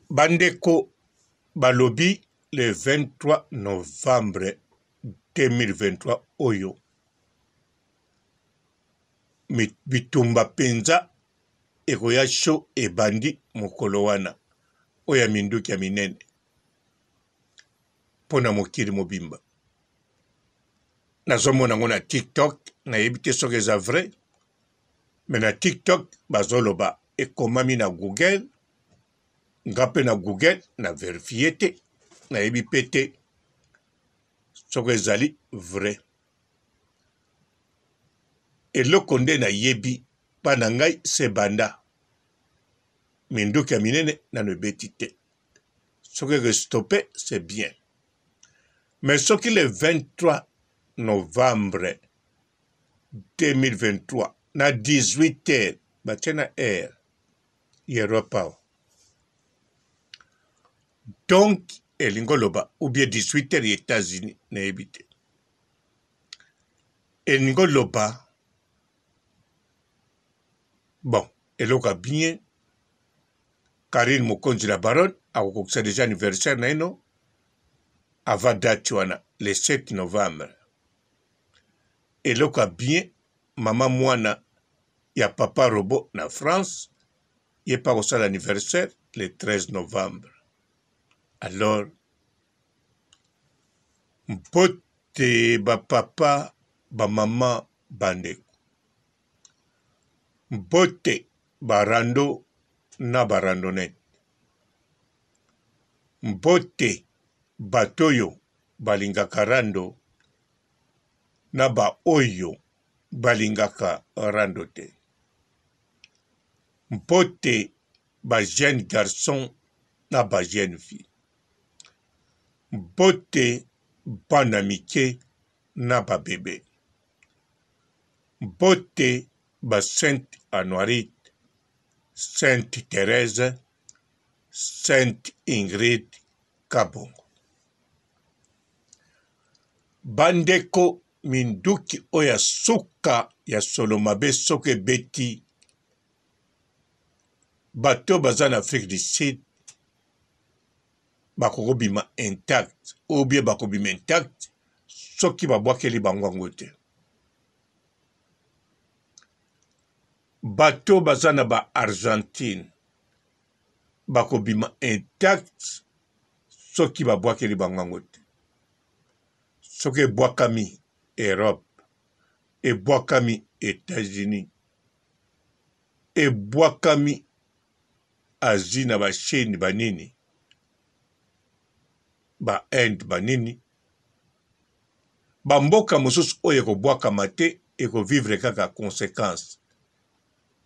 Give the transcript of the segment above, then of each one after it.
Bandeko balobi le 23 novembre 2023 oyo. Bitumba penza ekoya show ebandi mokolo wana oya minduki ya minene pona mokili mobimba. Nazomona ngo na TikTok nayebi te soki eza vrai, mais na TikTok bazoloba ekomami na Google, nga mpe na Google na verifie te nayebi pe te soki ezali vrai. Eloko nde nayebi pa na ngai se banda minduki ya minene nano ebeti te. Soki restoppe c'est bien, mais soki le 23 novembre 2023 na 18h batie na heure Europa, donc elingo loba ou bien 18h les États-Unis nayebi te. Elingo loba bon eloka bien Karine Mokonzi la baronne akokokisa déjà anniversaire na ino avant date wana le 7 novembre. Eloka bien mama mwana ya papa robot na France ye pa kosala anniversaire le 13 novembre. Alors mpote ba papa ba mama bandeko, mpote barando na barandonnette, mpote batoyo balingaka rando na ba oyo balingaka rando te, mpote ba jeune garçon na ba jeune fille, mpote bana mike na ba bebe, mpote ba Sainte Anoirite, Sainte Thérèse, Sainte Ingrid Kabongo. Bandeko minduki oya suka ya solo mabe soke beti bato baza na Afrique du Sud bakobima intact ou bien bakobima intact soki babwakeli bango te. Bato baza na ba Argentine bakobima intact soki babwakeli bango te. Soki ebwakami Europe, ebwakami États-Unis, ebwakami Asie na ba Chine banini, ba Inde banini, ba mboka mosusu oyo ekobwakama te ekovivre kaka conséquence.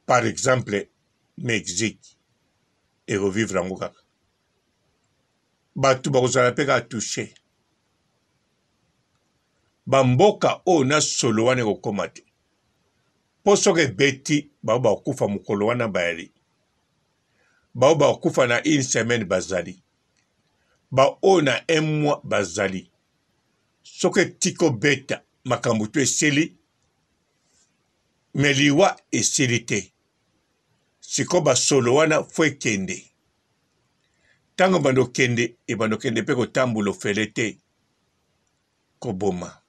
Par exemple, Mexique ekovivre yango kaka. Bato bakozala mpe kaka touché. Bamboka oyo na solo wana ekokoma te. Po soki ebeti bao bakufa mokolo wana bayali. Bao bakufa na une semaine bazali. Bao oyo na un mois bazali. Soki etiko beta makambo to esili, me liwa esili te. Siko basolo wana fo ekende. Tango bando kende, ebando kende pe kotambola ofele te koboma.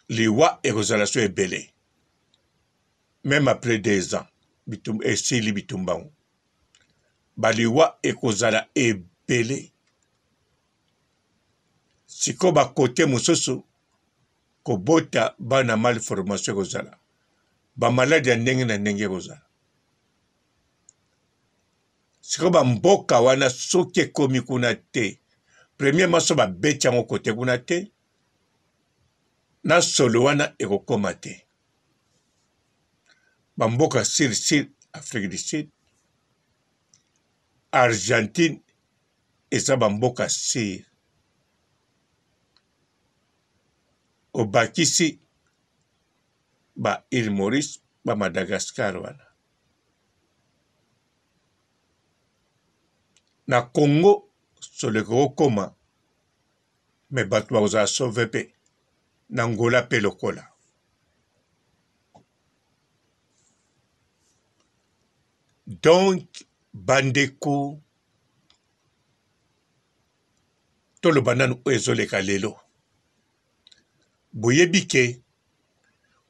Liwa ekozala so ebele. Même après 2 ans, esili bitumbango. Baliwa ekozala ebele. Siko bakote mosusu kobota bana malformation ekozala. Ba maladi ya ndenge na ndenge ekozala. Siko ba mboka wana soki ekomi kuna te. Premièrement so babeti yango kote kuna te. Na solo wana ekokoma te. Bamboka sur Afrique du Sud, Argentine eza bamboka sur. Obakisi ba Île Maurice, ba Madagascar wana. Na Congo solo ekokoma, me bato bakozala sauve pe na Angola pe lokola. Donc bandeko toloba nanu oyo ezoleka lelo boyebi ke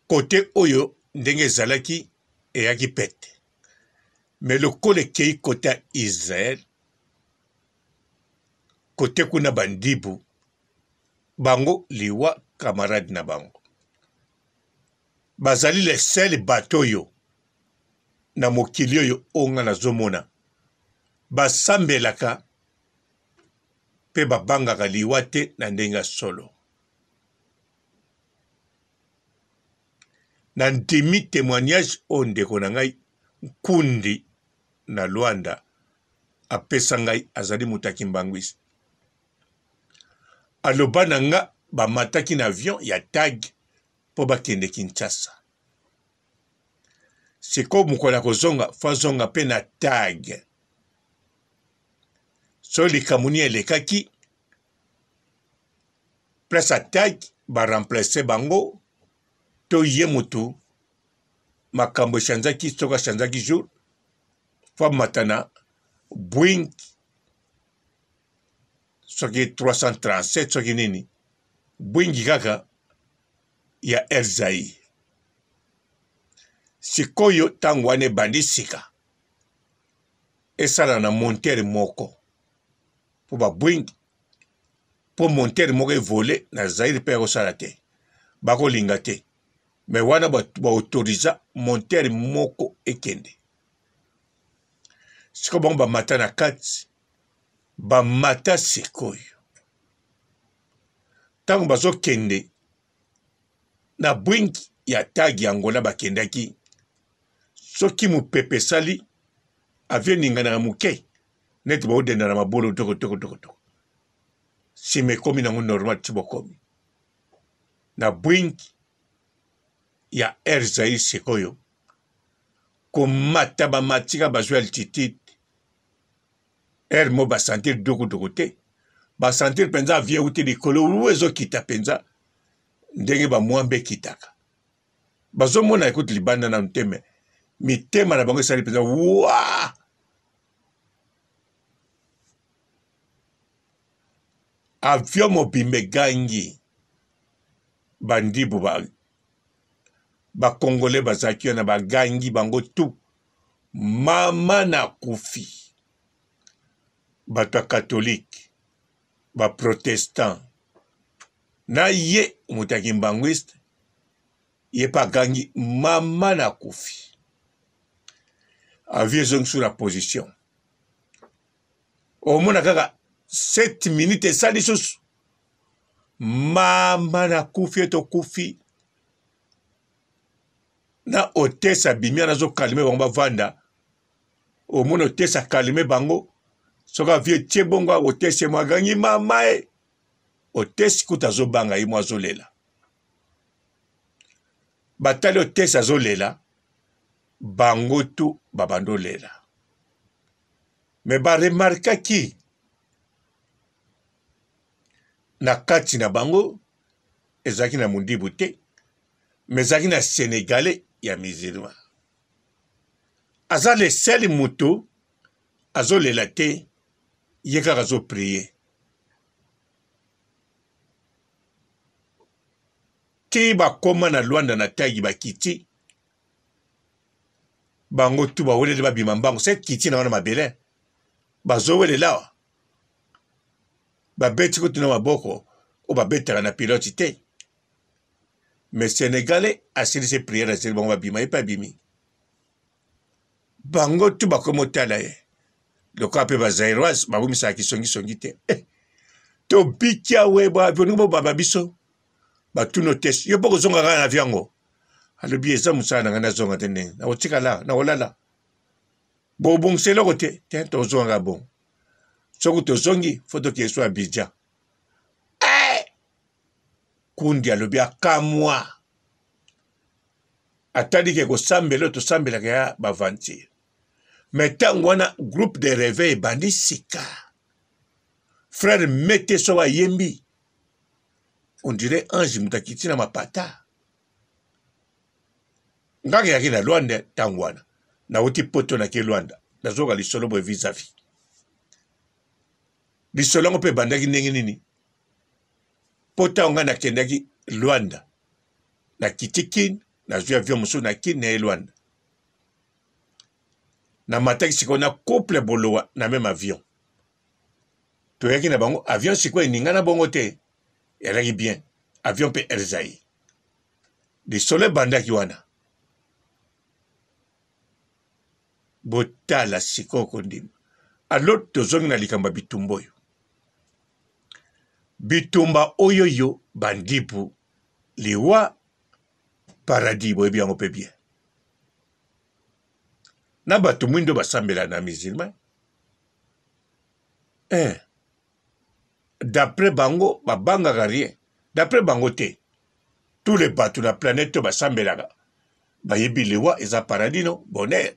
kote oyo ndenge ezalaki eyaki pete me lokola ekei kote ya Israel kote kuna bandibu bango liwa camarade na bango bazali le sel bato oyo na mokili oyo onga nazomona basambelaka pe babangaka liwa te na ndenge solo na ndimi témoignage oyo ndeko na ngai Nkundi na Luanda apesa ngai azali mutaki mbangwisi aloba na nga bamataki na avion ya TAG po bakende Kinshasa siko mukola kozonga fazonga pe na TAG so likamuni elekaki place a TAG ba remplacer bango to ye mutu makambo eshanzaki soka shanzaki jour fa matana Boeing soki 337 soki nini Boeing kaka ya Air Zaïre sikoyo tango wane bandi sika esala na montere moko po ba Boeing po montere moko evole na Zaïre pe kosala te bakolinga te me wana ba autoriza montere moko ekende siko bango bamata na kati bamata sikoyo tango bazokende na Boeing ya TAG ya Angola bakendaki soki mupepe esali avie ningana na muke neti baodenda na mabolo toko sima ekomi nango normal ti bokomi na Boeing ya Air Zaïre sikoyo komata bamatika bazwi altitude air mo basentir dogo te basentir penza avion uti likolo ulu ezokita penza ndenge bamwambe kitaka bazomona ekuti libanda na mteme mitema na bango esali penza wa avion mobimbe gangi bandibu bakongole bazaki na bagangi bango tu mama na kufi bato ya katolike baprotestant na ye mutaki mbangwiste ye pa gangi mama na kufi avion ezongi sur la position omona kaka 7 minutes esali susu mama na kufi eto kufi na otesa bimia nazo kalime bango bavanda omona otesa kalime bango soka vie tie bongo otese mwagangi mama otesi kuta zobanga ye mwa zolela batali otesa zolela bango tu babando lela me baremarkaki na kati na bango ezalaki na mundibu te me ezalaki na Sénégalais ya musulman aza le sel mutu azolela te ye kaka azoprie ti bakoma na Luanda na TAG bakiti bango tu bawelele babima mbango se kiti na wana mabele bazowelela awa babeti kutu na maboko o babetaka na pilote te me Sénégalais asilisi priere asili bango babima ye pa bimi bango tu bakoma otala ye lokola mpe bazairoise babumisaka kisongisongi te tobiki awe boningo bobaba biso batuno tesi yo mpo kozonga kaka na aviango alobi eza mosala na ngai nazonga te ndenge nakotikala nakolala bobongisa eloko te te tozongaka bon soki tozongi fo tokie so Abidjan Kundi alobi akamwa atali ke kosambela oyo tosambelaka ya bavantir me ntango wana groupe de réveil ebandi sika frère mete so bayembi on dirait ange mutu akiti na mapata ngaka yaki na Luanda ntango wana nauti poto nake Luanda nazoka lisolo boye vis-à-vis lisolo yango mpe bandaki ndenge nini mpo ntango ngai nakendaki Luanda nakiti Kine nazwi avion mosusu na Kine naye Luanda namataki sikoyo na couple bolowa na même avion toyaki na bango avion sikoyo eninga na bongo te elaki bien avion mpe elzai lisolo ebandaki wana botala sikoyo kondima alo tozongi na likambo ya bitumba oyo bitumba oyo yo bandibu liwa paradis boyebi yango mpe bien na bato mwindo basambela na musulman d'après bango babangaka rien d'après bango te tous les bato na planète oyo basambelaka bayebi liwa eza paradis no bonheur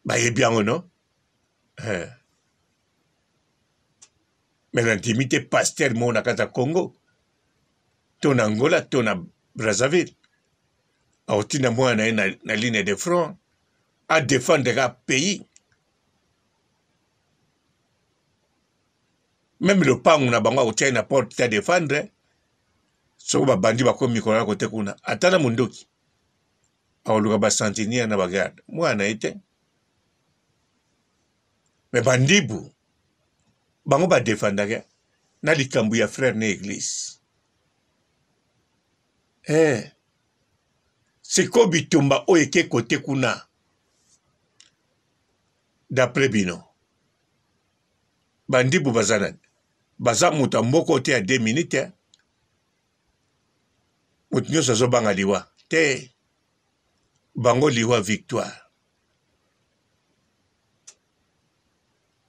bayebi yango no mais nandimi te paster moko na kati ya Congo to na Angola to na Brazzaville aotinda mwana na ye na ligne de front adefendreka pays même lopango na bango akotia ye na porte te adefendre soko babandi bakomi mikolo na kote kuna ata na mondoki akoluka basantiniere na bagarde mwana ye te me bandibu bango badefendaka na likambo ya frère na église siko bitumba oyo eke kote kuna d'après bino bandibu baza nani baza moto ya mboko te ya 2 minutes moto nyonso azobanga liwa te bango liwa victoire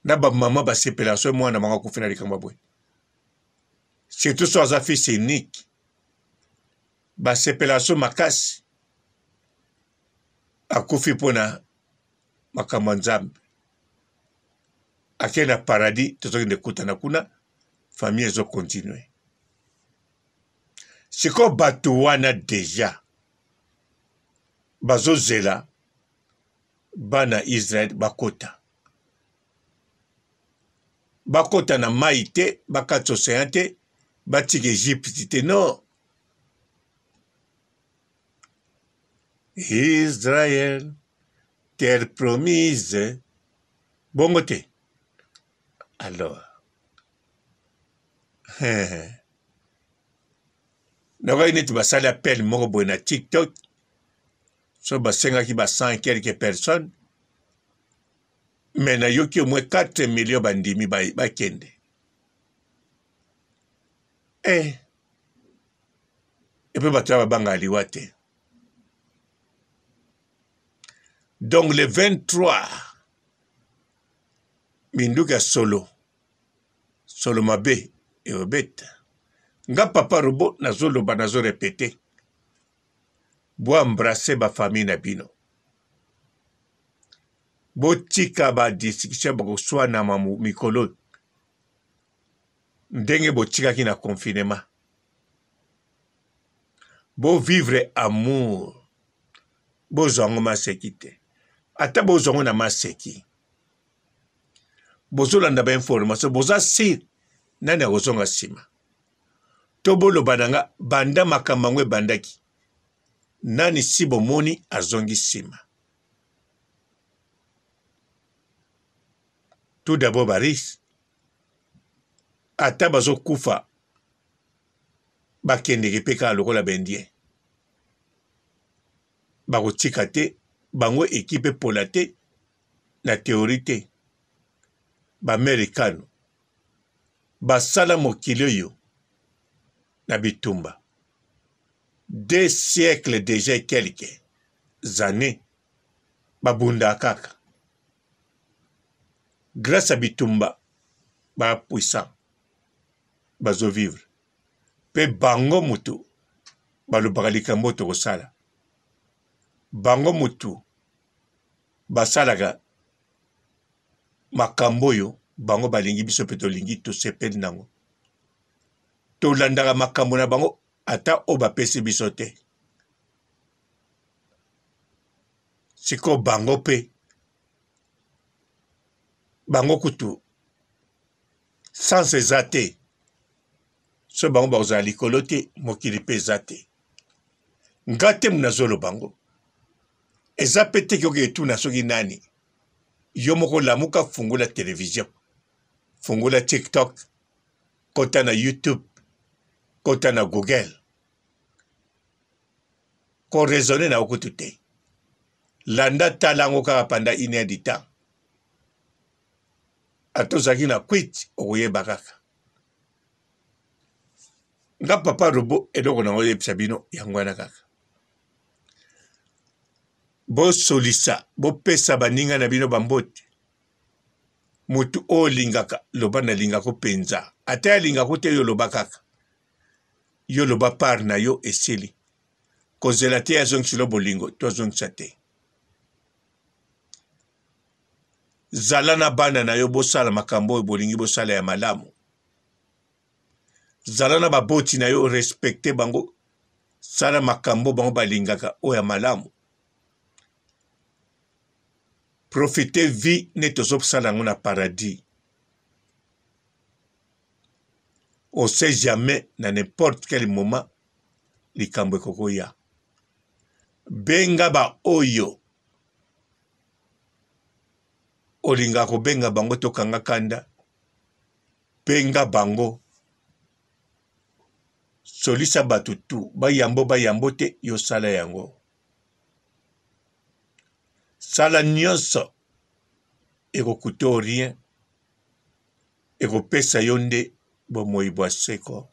na bamama basepela so mwana bango akufi na likambo boye surtout so aza fils unique basepela so makasi akufi mpona makambo ya Nzambe akei na paradis tozokende kutana kuna famille ezokontinue sikoyo bato wana deja bazozela bana Israel bakota na mai te bakati océan te batika Egypte te non Israël terre promise bongo te alors nakoki neti basali appel moko boye na TikTok so basengaki ba 100 quelques personnes mais nayoki au moins 4 millions bandimi bakende epe bato ya babanga liwa te. Donc le 23 minduka solo mabe eobeta nga papa robo nazoloba nazo répéter bo embrasser ba famille na bino bo tika ba discussion ba kuswa na mamu mikolo ndenge bo tika ki na confinement bo vivre amour bo zongo masekite ata bo zongo na maseki bozolanda ba information boza sir nani akozonga sima to boloba nanga banda makambo yango ebandaki nani si bomoni azongi sima tout d'abord baris ata bazokufa bakendeke mpe kaka lokola bendien bakotika te bango ekipe pola te na théorie te baamerikano basala mokili oyo na bitumba 2 siècles déjà quelques années babunda kaka grâce à bitumba ba puissant bazo vivre pe bango mutu balobaka likambo tokosala bango mutu basalaka makambo oyo bango balingi biso mpe tolingi tosepeli nango tolandaka makambo na bango ata oyo bapesi biso te siko bango pe bango kutu sans eza te so bango bakozala likolo te mokili mpe eza te nga te munazolo bango eza pe te kioki etuna soki nani yo moko lamuka fungula television fungula TikTok kota na YouTube kota na Google ko raisonner na okutu te landa talango kaka panda 1 heure du temps atozaki na quit okoyeba kaka nga papa robo eloko nango yebisa bino yango wana kaka bosolisa bopesa baninga na bino bambote mutu oyo olingaka loba nalingako mpenza ata alingako te yo loba kaka yo loba par na yo esili kozela te azongisilo bolingo to azongisa te zala na bana na yo bosala makambo oyo bolingi bosala ya malamu zala na baboti na yo respecte bango sala makambo bango balingaka oyo ya malamu profite vie ne tozosala yango na paradis on sait jamais na n'importe quel moment likambo ekokoya benga ba oyo olinga kobenga bango tokanga kanda benga bango solisa batutu bayambo te yo sala yango sala nyonso ekokuta rien ekopesa yo nde bomoi bwa seko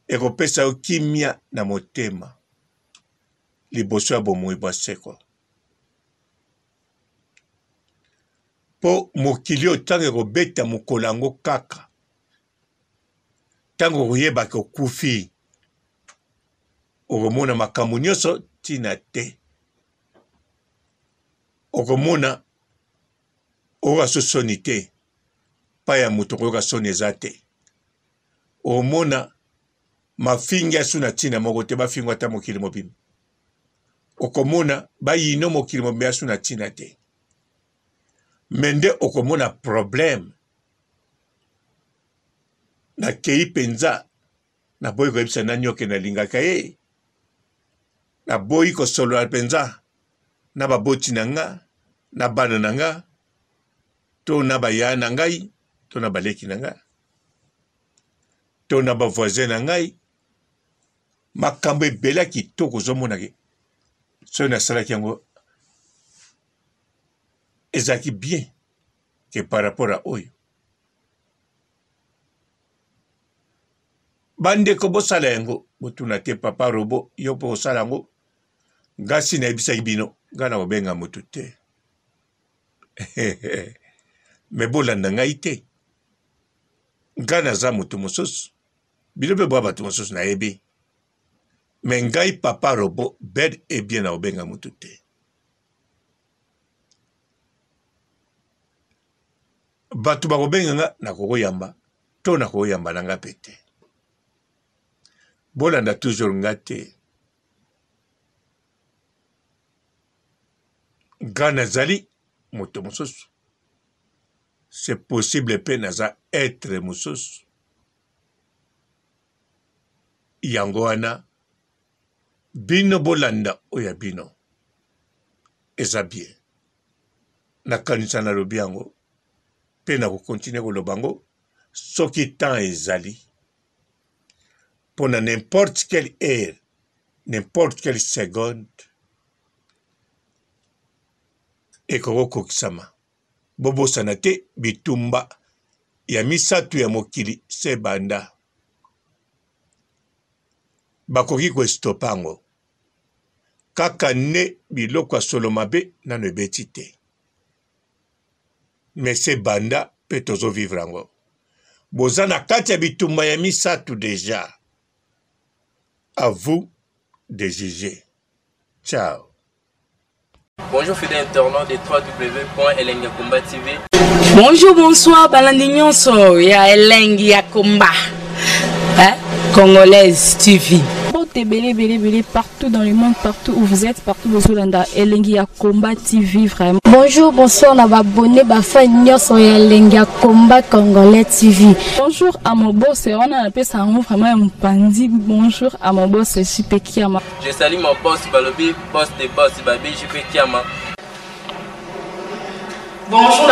ekopesa yo kimia na motema liboso ya bomoi bwa seko po mokili oyo ntango ekobeta mokolo yango kaka ntango okoyebaka okufi okomona makambo nyonso ntina te okomona oyoka so soni te pa ya moto koyoka soni eza te omona mafingi asu na ntina moko te bafingo ata mokili mobimba okomona bayino mokili mobimba asu na ntina te me nde okomona problème nakei mpenza naboyi koyebisa nani oke nalingaka ye naboyi kosolola mpenza na baboti na nga na bana na nga to na baya na ngai to na baleki na nga to na bavoisin na ngai makambo ebele ya kitoko ozomonake soki nasalaki yango ezalaki bien ke par rapport a oyo bandeko bosala yango botuna te papa robo yo mpo osala yango ngasi nayebisaki bino nga na kobenga motu te me bolanda ngai te nga naza motu mosusu bino mpe bwa bato mosusu nayebi me ngai papa robo bel et bien na kobenga motu te bato bakobenga nga nakokoyamba to nakokoyamba na nga mpe te bolanda toujours nga te nga nazali moto mosusu c'est possible mpe naza être mosusu yango wana bino bolanda oyo ya bino eza bien nakanisa nalobi yango mpe nakokontinue koloba yango soki temps ezali mpo na n'importe quelle heure n'importe quelle seconde ekokokokisama bobosana te bitumba ya misatu ya mokili se banda bakoki koestopa yango kaka nde biloko ya solo mabe nano ebeti te me se banda mpe tozovivre yango boza na kati ya bitumba ya misatu deja à vous de juger. Ciao. Bonjour fidèles internautes de www.elengiakumba TV. Bonjour, bonsoir, balandi nyonso ya Elengi ya Kumba. Congolaise TV. Belé, partout dans le monde, partout où vous êtes, partout où vous êtes, Elengi Combat TV, vraiment. Bonjour, bonsoir, on va abonné, sur Elengi Combat Congolais TV. Bonjour à mon boss, on a appelé ça vraiment un pandi. Bonjour à mon boss, JP Kiama. Je salue mon boss Balobi, boss des boss, Babi, JP Kiama. Bonjour,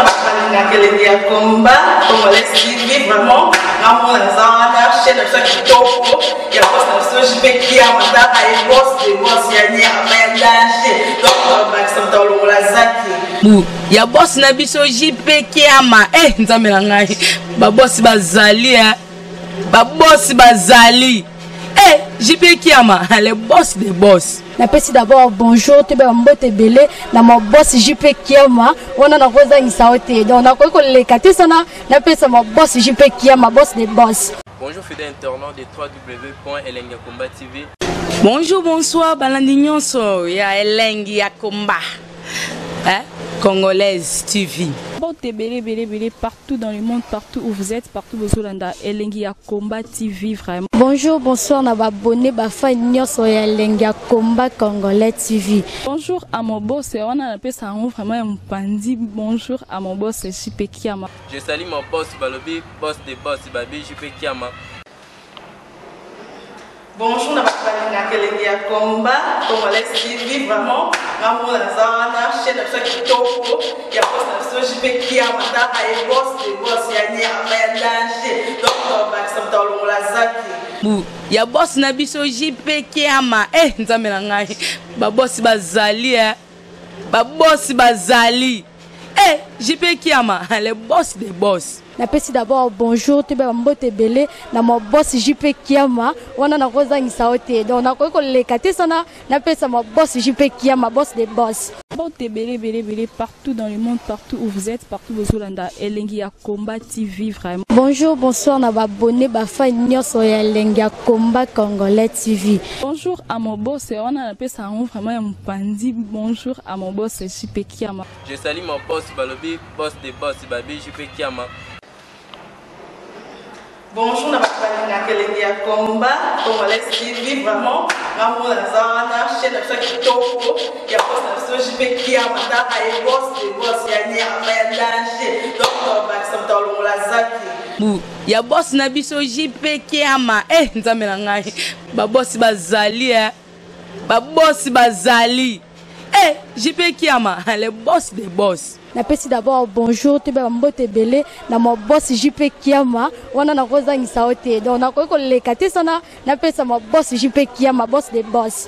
Elengi Combat Congolais TV, vraiment. Ramon Lazana, chaîne de ça qui topo, il y a boss de JP Kiama, et boss des boss, il y a un danger. Donc, on va accepter le Lazaki. Ya boss na biso JP Kiama nzambe na ngai ba boss bazali ba boss bazali JP Kiama le boss des boss. Napesi d'abord bonjour tebe mbote belé na mon boss JP Kiama wana na koza ngisaote donc na ko lekate sana napesa mon boss JP Kiama boss des boss. Bonjour fidèles internautes de www.Elengi Combat TV. Bonjour bonsoir balandi nyonso ya Elengi Combat Congolaise TV. Belé, partout dans le monde, partout où vous êtes, partout où vous êtes, Elengi Combat TV, vraiment. Bonjour, bonsoir, on va abonné, sur Elengi Combat Congolais TV. Bonjour à mon boss, on a appelé ça vraiment un pandi. Bonjour à mon boss, JP Kiama. Je salue mon boss Balobi, boss des boss, Babi, JP Kiama. Bonjour, Elengi Combat Congolais TV, vraiment. Ramon Lazana, chaîne de ça qui topo, il y a boss de JP Kiama, et boss des boss, il y a un danger. Donc, on va accepter le Lazaki. Ya boss na biso JP Kiama nzambe na ngai ba boss bazali ba boss bazali JP Kiama le boss des boss. Napesi d'abord bonjour tebe mbote belé na mon boss JP Kiama wana na koza ngisaote donc na ko lekate sana napesa mon boss JP Kiama boss des boss. Belé, partout dans le monde, partout où vous êtes, partout où vous êtes, Elengi Combat TV, vraiment. Bonjour, bonsoir, on va abonné, sur Elengi Combat Congolais TV. Bonjour à mon boss, on a appelé ça vraiment un pandi. Bonjour à mon boss, JP Kiama. Je salue mon boss Balobi, boss des boss, Babi, JP Kiama. Bonjour, Elengi Combat Congolais TV, vraiment. Ramon Lazana, chaîne de ça qui topo, il y a boss de JP Kiama, et boss des boss, il y a un danger. Donc, on va accepter le Lazaki. Ya boss na biso JP Kiama nzambe na ngai ba boss bazali ba boss bazali JP Kiama le boss des boss. Napesi d'abord bonjour tebe mbote belé na mon boss JP Kiama wana na koza ngisaote donc na ko lekate sana napesa mon boss JP Kiama boss des boss.